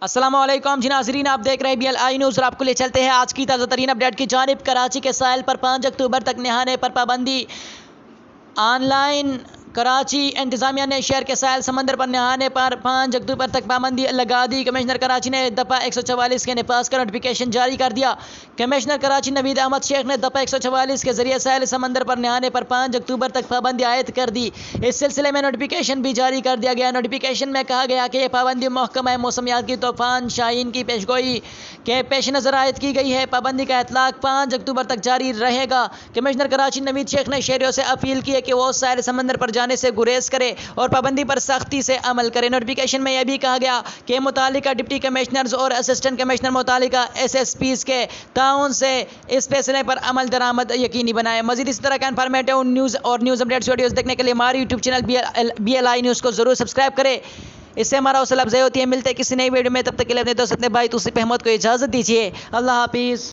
अस्सलाम वालेकुम जी नाज़रीन, आप देख रहे हैं BLI न्यूज़ और आपको ले चलते हैं आज की ताज़ा तरीन अपडेट की जानिब। कराची के साहिल पर 5 अक्टूबर तक नहाने पर पाबंदी ऑनलाइन। कराची इंतज़ामिया ने शहर के साहिल समंदर पर नहाने पर 5 अक्टूबर तक पाबंदी लगा दी। कमिश्नर कराची ने दफ़ा 144 के नफाज का नोटिफिकेशन जारी कर दिया। कमिश्नर कराची नवीद अहमद शेख ने दफ़ा 144 के जरिए साहिल समंदर पर नहाने पर 5 अक्टूबर तक पाबंदी आयद कर दी। इस सिलसिले में नोटिफिकेशन भी जारी कर दिया गया। नोटिफिकेशन में कहा गया कि यह पाबंदी महकमा मौसमियात की तूफ़ान शाहीन की पेशगोई के पेश नज़र आयद की गई है। पाबंदी का इतलाक 5 अक्टूबर तक जारी रहेगा। कमिश्नर कराची नवीद शेख ने शहरियों से अपील की है कि वो साहिल समंदर पर जाने से गुरेज करे और पाबंदी पर सख्ती से अमल करे। नोटिफिकेशन में यह भी कहा गया कि मुतालिका डिप्टी कमिश्नर्स और असिस्टेंट कमिश्नर मुतालिका SSPs के ताउन से इस फैसले पर अमल दरामद यकीनी बनाए। मजीद इस तरह का इंफॉर्मेटिव न्यूज़ और न्यूज़ अपडेट्स वीडियोज़ देखने के लिए हमारे यूट्यूब चैनल BLI न्यूज़ को ज़रूर सब्सक्राइब करें। इससे हमारा हौसला अफजाई होती है। मिलते हैं किसी नई वीडियो में, तब तक के लिए अपने दोस्त अपने भाई तौसीफ अहमद को इजाज़त दीजिए। अल्लाह हाफिज़।